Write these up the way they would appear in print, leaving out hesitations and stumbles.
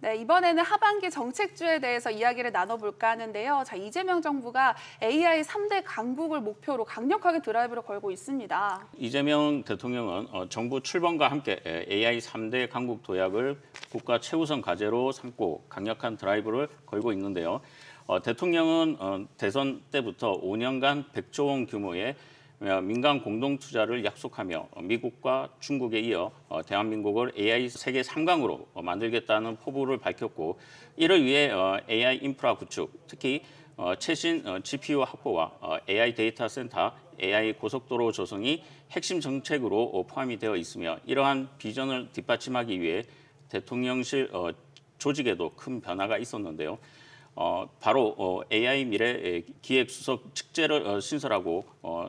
네, 이번에는 하반기 정책주에 대해서 이야기를 나눠볼까 하는데요. 자, 이재명 정부가 AI 3대 강국을 목표로 강력하게 드라이브를 걸고 있습니다. 이재명 대통령은 정부 출범과 함께 AI 3대 강국 도약을 국가 최우선 과제로 삼고 강력한 드라이브를 걸고 있는데요. 대통령은 대선 때부터 5년간 100조 원 규모의 민간 공동 투자를 약속하며 미국과 중국에 이어 대한민국을 AI 세계 3강으로 만들겠다는 포부를 밝혔고, 이를 위해 AI 인프라 구축, 특히 최신 GPU 확보와 AI 데이터 센터, AI 고속도로 조성이 핵심 정책으로 포함이 되어 있으며, 이러한 비전을 뒷받침하기 위해 대통령실 조직에도 큰 변화가 있었는데요. 바로 AI 미래 기획수석 직제를 신설하고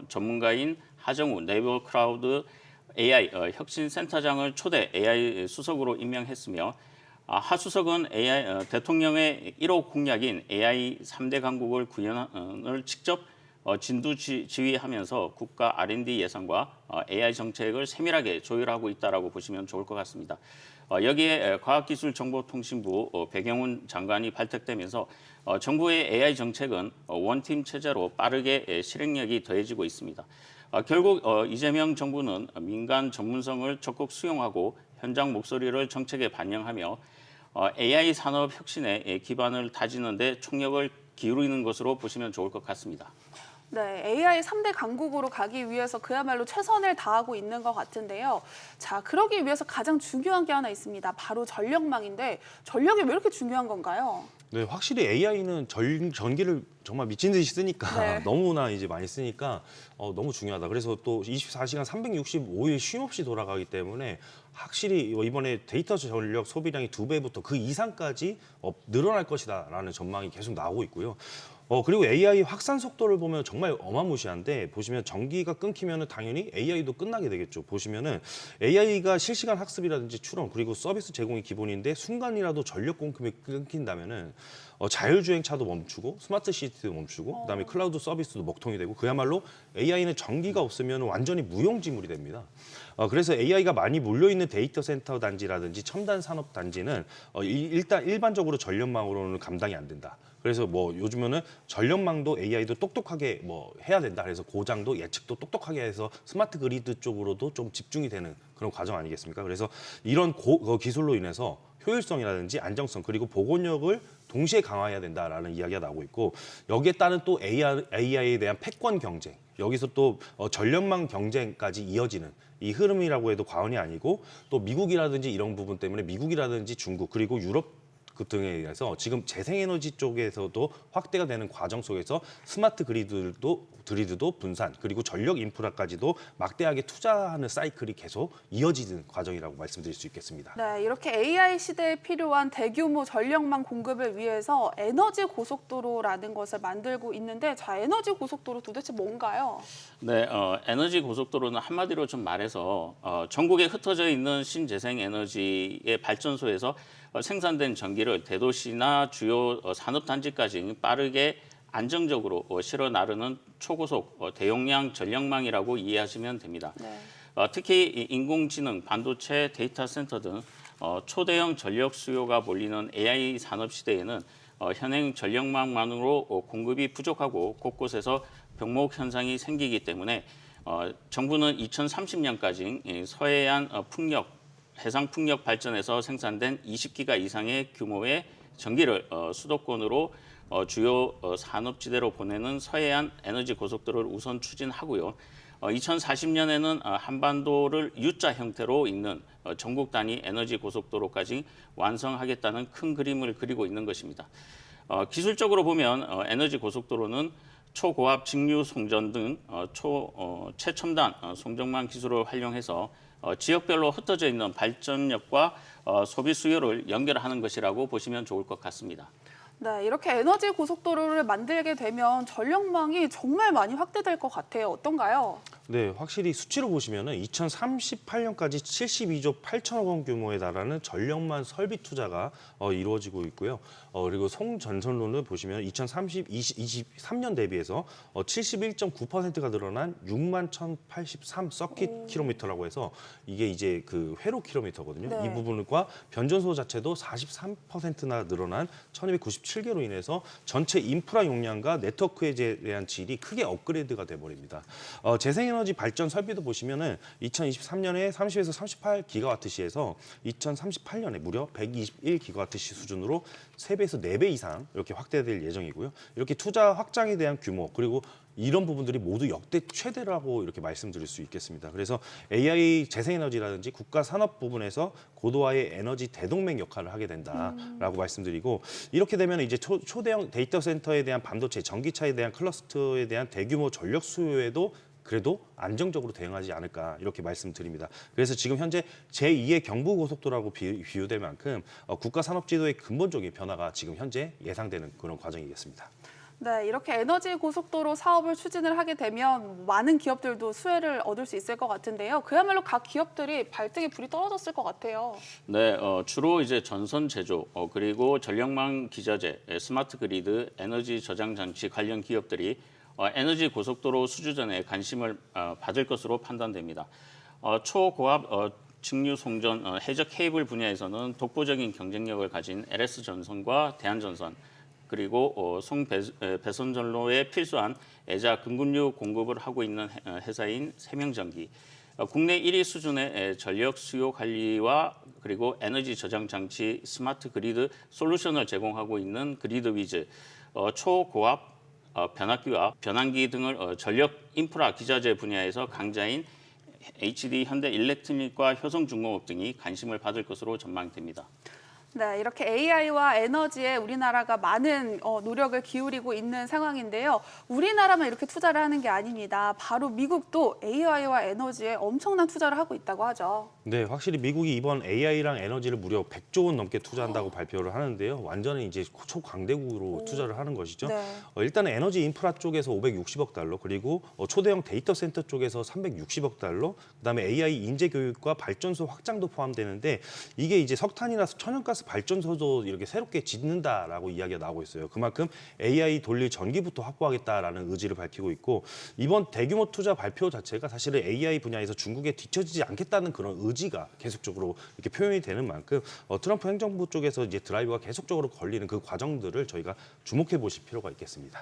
전문가인 하정우 네이버 클라우드 AI 혁신센터장을 초대 AI 수석으로 임명했으며, 하 수석은 대통령의 1호 공약인 AI 3대 강국을 구현을 직접 진두지휘하면서 국가 R&D 예산과 AI 정책을 세밀하게 조율하고 있다고 보시면 좋을 것 같습니다. 여기에 과학기술정보통신부 배경훈 장관이 발탁되면서 정부의 AI 정책은 원팀 체제로 빠르게 실행력이 더해지고 있습니다. 결국 이재명 정부는 민간 전문성을 적극 수용하고 현장 목소리를 정책에 반영하며 AI 산업 혁신의 기반을 다지는 데 총력을 기울이는 것으로 보시면 좋을 것 같습니다. 네, AI 3대 강국으로 가기 위해서 그야말로 최선을 다하고 있는 것 같은데요. 자, 그러기 위해서 가장 중요한 게 하나 있습니다. 바로 전력망인데 전력이 왜 이렇게 중요한 건가요? 네, 확실히 AI는 전기를 정말 미친 듯이 쓰니까 네. 너무나 이제 많이 쓰니까 너무 중요하다. 그래서 또 24시간 365일 쉼 없이 돌아가기 때문에 확실히 이번에 데이터 전력 소비량이 2배부터 그 이상까지 늘어날 것이다라는 전망이 계속 나오고 있고요. 그리고 AI 확산 속도를 보면 정말 어마무시한데, 보시면 전기가 끊기면 당연히 AI도 끝나게 되겠죠. 보시면은 AI가 실시간 학습이라든지 추론 그리고 서비스 제공이 기본인데, 순간이라도 전력 공급이 끊긴다면은 자율주행차도 멈추고 스마트 시티도 멈추고 그다음에 클라우드 서비스도 먹통이 되고, 그야말로 AI는 전기가 없으면 완전히 무용지물이 됩니다. 그래서 AI가 많이 몰려있는 데이터 센터 단지라든지 첨단 산업 단지는 일단 일반적으로 전력망으로는 감당이 안 된다. 그래서 요즘에는 전력망도 AI도 똑똑하게 해야 된다. 그래서 고장도 예측도 똑똑하게 해서 스마트 그리드 쪽으로도 좀 집중이 되는 그런 과정 아니겠습니까? 그래서 이런 기술로 인해서 효율성이라든지 안정성 그리고 보건력을 동시에 강화해야 된다라는 이야기가 나오고 있고, 여기에 따른 또 AI에 대한 패권 경쟁, 여기서 또 전력망 경쟁까지 이어지는 이 흐름이라고 해도 과언이 아니고, 또 미국이라든지 이런 부분 때문에 미국이라든지 중국 그리고 유럽 그 등에 의해서 지금 재생에너지 쪽에서도 확대가 되는 과정 속에서 스마트 그리드도 분산 그리고 전력 인프라까지도 막대하게 투자하는 사이클이 계속 이어지는 과정이라고 말씀드릴 수 있겠습니다. 네, 이렇게 AI 시대에 필요한 대규모 전력망 공급을 위해서 에너지 고속도로라는 것을 만들고 있는데, 자, 에너지 고속도로 도대체 뭔가요? 네, 에너지 고속도로는 한마디로 좀 말해서 전국에 흩어져 있는 신재생 에너지의 발전소에서 생산된 전기를 대도시나 주요 산업단지까지 빠르게 안정적으로 실어 나르는 초고속 대용량 전력망이라고 이해하시면 됩니다. 네. 특히 인공지능, 반도체, 데이터 센터 등 초대형 전력 수요가 몰리는 AI 산업 시대에는 현행 전력망만으로 공급이 부족하고 곳곳에서 병목 현상이 생기기 때문에 정부는 2030년까지 서해안 해상 풍력 발전에서 생산된 20기가 이상의 규모의 전기를 수도권으로 주요 산업지대로 보내는 서해안 에너지 고속도로를 우선 추진하고요. 2040년에는 한반도를 U자 형태로 잇는 전국 단위 에너지 고속도로까지 완성하겠다는 큰 그림을 그리고 있는 것입니다. 기술적으로 보면 에너지 고속도로는 초고압 직류 송전 등 최첨단 송전망 기술을 활용해서 지역별로 흩어져 있는 발전력과 소비 수요를 연결하는 것이라고 보시면 좋을 것 같습니다. 네, 이렇게 에너지 고속도로를 만들게 되면 전력망이 정말 많이 확대될 것 같아요. 어떤가요? 네, 확실히 수치로 보시면은 2038년까지 72조 8천억 원 규모에 달하는 전력망 설비 투자가 이루어지고 있고요. 그리고 송전선로는 보시면 2023년 대비해서 71.9%가 늘어난 6만 1,083 서킷 킬로미터라고 해서 이게 이제 그 회로 킬로미터거든요. 네. 이 부분과 변전소 자체도 43%나 늘어난 1,297개로 인해서 전체 인프라 용량과 네트워크에 대한 질이 크게 업그레이드가 돼 버립니다. 재생에너지 발전 설비도 보시면은 2023년에 30에서 38기가와트시에서 2038년에 무려 121기가와트시 수준으로 3배에서 4배 이상 이렇게 확대될 예정이고요. 이렇게 투자 확장에 대한 규모 그리고 이런 부분들이 모두 역대 최대라고 이렇게 말씀드릴 수 있겠습니다. 그래서 AI 재생에너지라든지 국가 산업 부분에서 고도화의 에너지 대동맥 역할을 하게 된다라고 말씀드리고 이렇게 되면 이제 초대형 데이터 센터에 대한 반도체, 전기차에 대한 클러스터에 대한 대규모 전력 수요에도 그래도 안정적으로 대응하지 않을까 이렇게 말씀드립니다. 그래서 지금 현재 제2의 경부고속도로라고 비유될 만큼 국가 산업지도의 근본적인 변화가 지금 현재 예상되는 그런 과정이겠습니다. 네, 이렇게 에너지 고속도로 사업을 추진을 하게 되면 많은 기업들도 수혜를 얻을 수 있을 것 같은데요. 그야말로 각 기업들이 발등에 불이 떨어졌을 것 같아요. 네, 주로 이제 전선 제조 그리고 전력망 기자재, 스마트 그리드, 에너지 저장 장치 관련 기업들이 에너지 고속도로 수주전에 관심을 받을 것으로 판단됩니다. 초고압 직류 송전 해저 케이블 분야에서는 독보적인 경쟁력을 가진 LS전선과 대한전선 그리고 송배선전로에 필수한 애자 근군류 공급을 하고 있는 회사인 세명전기, 국내 1위 수준의 전력 수요 관리와 그리고 에너지 저장 장치 스마트 그리드 솔루션을 제공하고 있는 그리드위즈, 초고압 변압기와 변환기 등을 전력 인프라 기자재 분야에서 강자인 HD 현대일렉트닉과 효성중공업 등이 관심을 받을 것으로 전망됩니다. 네, 이렇게 AI와 에너지에 우리나라가 많은 노력을 기울이고 있는 상황인데요. 우리나라만 이렇게 투자를 하는 게 아닙니다. 바로 미국도 AI와 에너지에 엄청난 투자를 하고 있다고 하죠. 네, 확실히 미국이 이번 AI랑 에너지를 무려 100조 원 넘게 투자한다고 발표를 하는데요. 완전히 이제 초강대국으로 투자를 하는 것이죠. 네. 일단은 에너지 인프라 쪽에서 560억 달러, 그리고 초대형 데이터 센터 쪽에서 360억 달러, 그다음에 AI 인재 교육과 발전소 확장도 포함되는데 이게 이제 석탄이나 천연가스 발전소도 이렇게 새롭게 짓는다라고 이야기가 나오고 있어요. 그만큼 AI 돌릴 전기부터 확보하겠다라는 의지를 밝히고 있고 이번 대규모 투자 발표 자체가 사실은 AI 분야에서 중국에 뒤처지지 않겠다는 그런 의지가 계속적으로 이렇게 표현이 되는 만큼 트럼프 행정부 쪽에서 이제 드라이브가 계속적으로 걸리는 그 과정들을 저희가 주목해 보실 필요가 있겠습니다.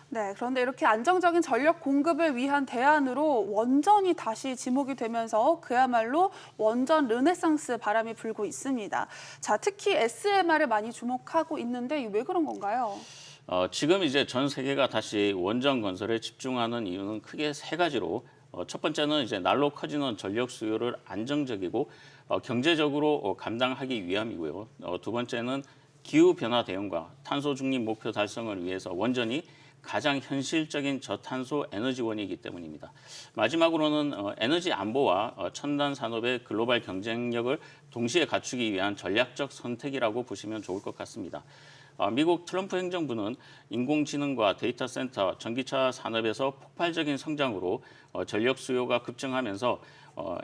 네, 그런데 이렇게 안정적인 전력 공급을 위한 대안으로 원전이 다시 지목이 되면서 그야말로 원전 르네상스 바람이 불고 있습니다. 자, 특히 SMR을 많이 주목하고 있는데 왜 그런 건가요? 지금 이제 전 세계가 다시 원전 건설에 집중하는 이유는 크게 세 가지로 첫 번째는 이제 날로 커지는 전력 수요를 안정적이고 경제적으로 감당하기 위함이고요. 두 번째는 기후 변화 대응과 탄소 중립 목표 달성을 위해서 원전이 가장 현실적인 저탄소 에너지원이기 때문입니다. 마지막으로는 에너지 안보와 첨단 산업의 글로벌 경쟁력을 동시에 갖추기 위한 전략적 선택이라고 보시면 좋을 것 같습니다. 미국 트럼프 행정부는 인공지능과 데이터 센터, 전기차 산업에서 폭발적인 성장으로 전력 수요가 급증하면서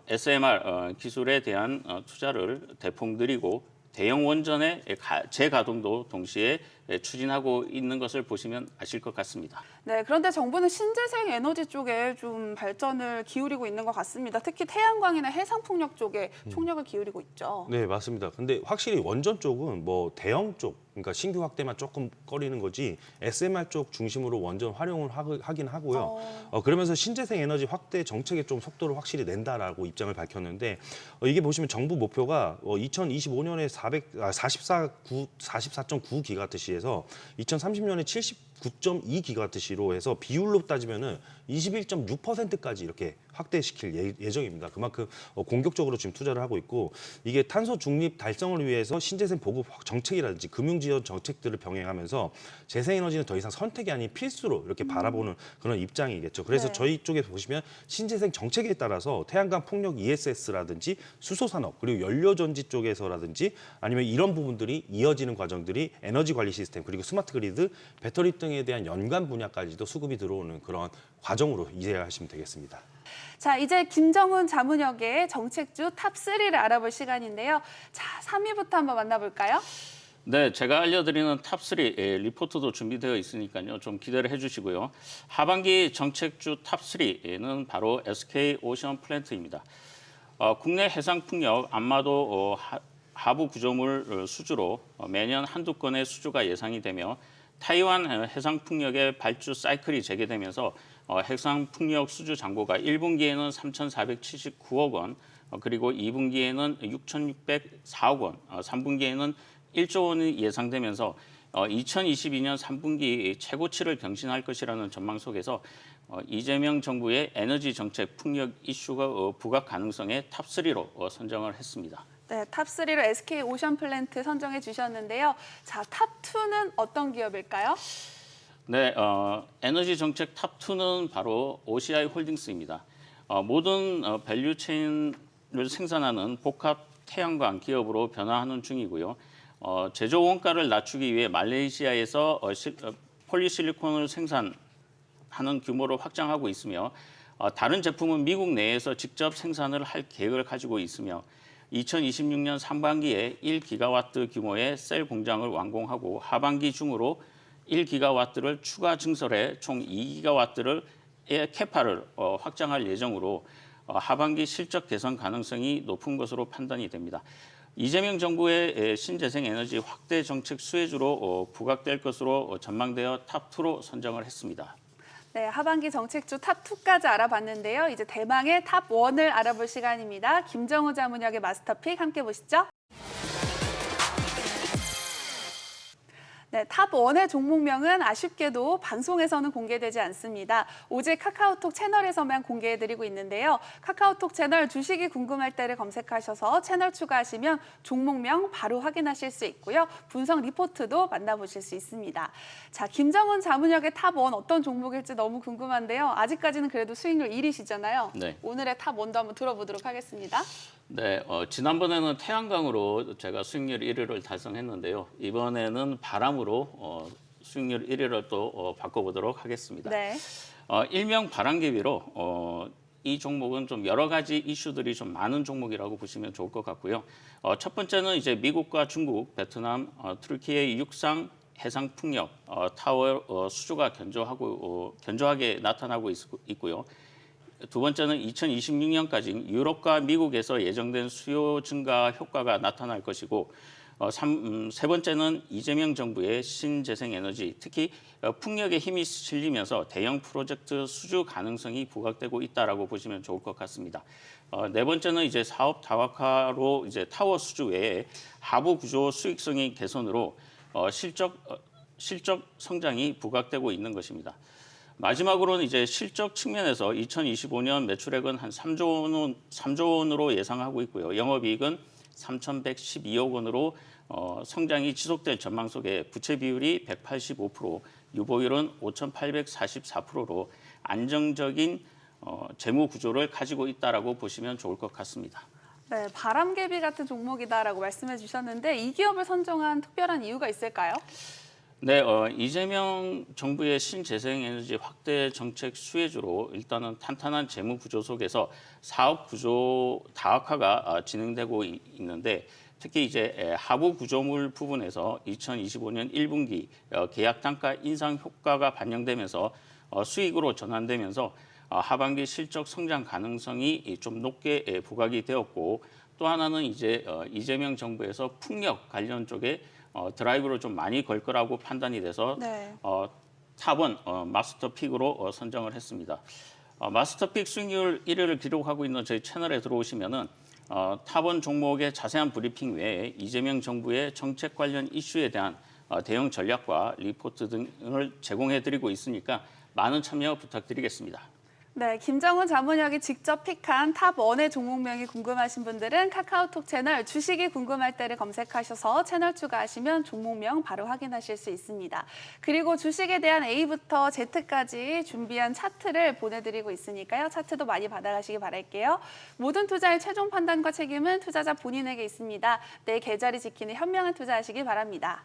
SMR 기술에 대한 투자를 대폭 늘리고 대형 원전의 재가동도 동시에 추진하고 있는 것을 보시면 아실 것 같습니다. 네, 그런데 정부는 신재생 에너지 쪽에 좀 발전을 기울이고 있는 것 같습니다. 특히 태양광이나 해상풍력 쪽에 총력을 기울이고 있죠. 네, 맞습니다. 근데 확실히 원전 쪽은 뭐 대형 쪽, 그러니까 신규 확대만 조금 꺼리는 거지 SMR 쪽 중심으로 원전 활용을 하긴 하고요. 그러면서 신재생 에너지 확대 정책에 좀 속도를 확실히 낸다라고 입장을 밝혔는데 이게 보시면 정부 목표가 2025년에 44.9기가와트시에서 2030년에 79.2기가와트시로 해서 비율로 따지면은 21.6%까지 이렇게 확대시킬 예정입니다. 그만큼 공격적으로 지금 투자를 하고 있고 이게 탄소 중립 달성을 위해서 신재생 보급 정책이라든지 금융 지원 정책들을 병행하면서 재생에너지는 더 이상 선택이 아닌 필수로 이렇게 바라보는 그런 입장이겠죠. 그래서 네. 저희 쪽에 보시면 신재생 정책에 따라서 태양광 풍력 ESS라든지 수소산업 그리고 연료전지 쪽에서라든지 아니면 이런 부분들이 이어지는 과정들이 에너지 관리 시스템 그리고 스마트 그리드, 배터리 등 일정에 대한 연간 분야까지도 수급이 들어오는 그런 과정으로 이해하시면 되겠습니다. 자, 이제 김정훈 자문역의 정책주 탑3를 알아볼 시간인데요. 자, 3위부터 한번 만나볼까요? 네, 제가 알려드리는 탑3 리포트도 준비되어 있으니까요. 좀 기대를 해주시고요. 하반기 정책주 탑3는 바로 SK 오션 플랜트입니다. 국내 해상 풍력 안마도 하부 구조물 수주로 매년 한두 건의 수주가 예상이 되며 타이완 해상 풍력의 발주 사이클이 재개되면서 해상 풍력 수주 잔고가 1분기에는 3,479억 원, 그리고 2분기에는 6,604억 원, 3분기에는 1조 원이 예상되면서 2022년 3분기 최고치를 경신할 것이라는 전망 속에서 이재명 정부의 에너지 정책 풍력 이슈가 부각 가능성의 탑3로 선정을 했습니다. 네, 탑3로 SK 오션 플랜트 선정해 주셨는데요. 자, 탑2는 어떤 기업일까요? 네, 에너지 정책 탑2는 바로 OCI 홀딩스입니다. 모든 밸류 체인을 생산하는 복합 태양광 기업으로 변화하는 중이고요. 제조 원가를 낮추기 위해 말레이시아에서 폴리실리콘을 생산하는 규모를 확장하고 있으며 다른 제품은 미국 내에서 직접 생산을 할 계획을 가지고 있으며 2026년 상반기에 1기가와트 규모의 셀 공장을 완공하고 하반기 중으로 1기가와트를 추가 증설해 총 2기가와트의 캐파를 확장할 예정으로 하반기 실적 개선 가능성이 높은 것으로 판단이 됩니다. 이재명 정부의 신재생 에너지 확대 정책 수혜주로 부각될 것으로 전망되어 탑2로 선정을 했습니다. 네, 하반기 정책주 탑2까지 알아봤는데요. 이제 대망의 탑1을 알아볼 시간입니다. 김정우 자문역의 마스터픽 함께 보시죠. 네, 탑1의 종목명은 아쉽게도 방송에서는 공개되지 않습니다. 오직 카카오톡 채널에서만 공개해드리고 있는데요. 카카오톡 채널 주식이 궁금할 때를 검색하셔서 채널 추가하시면 종목명 바로 확인하실 수 있고요. 분석 리포트도 만나보실 수 있습니다. 자, 김정훈 자문역의 탑1 어떤 종목일지 너무 궁금한데요. 아직까지는 그래도 수익률 1위시잖아요. 네. 오늘의 탑1도 한번 들어보도록 하겠습니다. 네, 지난번에는 태양광으로 제가 수익률 1위를 달성했는데요. 이번에는 바람으로 수익률 1위를 또 바꿔보도록 하겠습니다. 네. 일명 바람개비로 이 종목은 좀 여러 가지 이슈들이 좀 많은 종목이라고 보시면 좋을 것 같고요. 첫 번째는 이제 미국과 중국, 베트남, 터키의 육상 해상 풍력 타워 수주가 견조하게 나타나고 있고요. 두 번째는 2026년까지 유럽과 미국에서 예정된 수요 증가 효과가 나타날 것이고, 세 번째는 이재명 정부의 신재생 에너지, 특히 풍력에 힘이 실리면서 대형 프로젝트 수주 가능성이 부각되고 있다라고 보시면 좋을 것 같습니다. 네 번째는 이제 사업 다각화로 이제 타워 수주 외에 하부 구조 수익성의 개선으로 실적 성장이 부각되고 있는 것입니다. 마지막으로는 이제 실적 측면에서 2025년 매출액은 한 3조 원으로 예상하고 있고요. 영업이익은 3,112억 원으로 성장이 지속될 전망 속에 부채 비율이 185%, 유보율은 5,844%로 안정적인 재무 구조를 가지고 있다라고 보시면 좋을 것 같습니다. 네, 바람개비 같은 종목이다라고 말씀해 주셨는데 이 기업을 선정한 특별한 이유가 있을까요? 네, 이재명 정부의 신재생에너지 확대 정책 수혜주로 일단은 탄탄한 재무 구조 속에서 사업 구조 다각화가 진행되고 있는데 특히 이제 하부 구조물 부분에서 2025년 1분기 계약 단가 인상 효과가 반영되면서 수익으로 전환되면서 하반기 실적 성장 가능성이 좀 높게 부각이 되었고 또 하나는 이제 이재명 정부에서 풍력 관련 쪽에 드라이브를 좀 많이 걸 거라고 판단이 돼서 네. 탑1 마스터픽으로 선정을 했습니다. 마스터픽 수익률 1위를 기록하고 있는 저희 채널에 들어오시면은 탑1 종목의 자세한 브리핑 외에 이재명 정부의 정책 관련 이슈에 대한 대응 전략과 리포트 등을 제공해드리고 있으니까 많은 참여 부탁드리겠습니다. 네, 김정훈 자문역이 직접 픽한 탑1의 종목명이 궁금하신 분들은 카카오톡 채널 주식이 궁금할 때를 검색하셔서 채널 추가하시면 종목명 바로 확인하실 수 있습니다. 그리고 주식에 대한 A부터 Z까지 준비한 차트를 보내드리고 있으니까요. 차트도 많이 받아가시기 바랄게요. 모든 투자의 최종 판단과 책임은 투자자 본인에게 있습니다. 내 계좌를 지키는 현명한 투자하시기 바랍니다.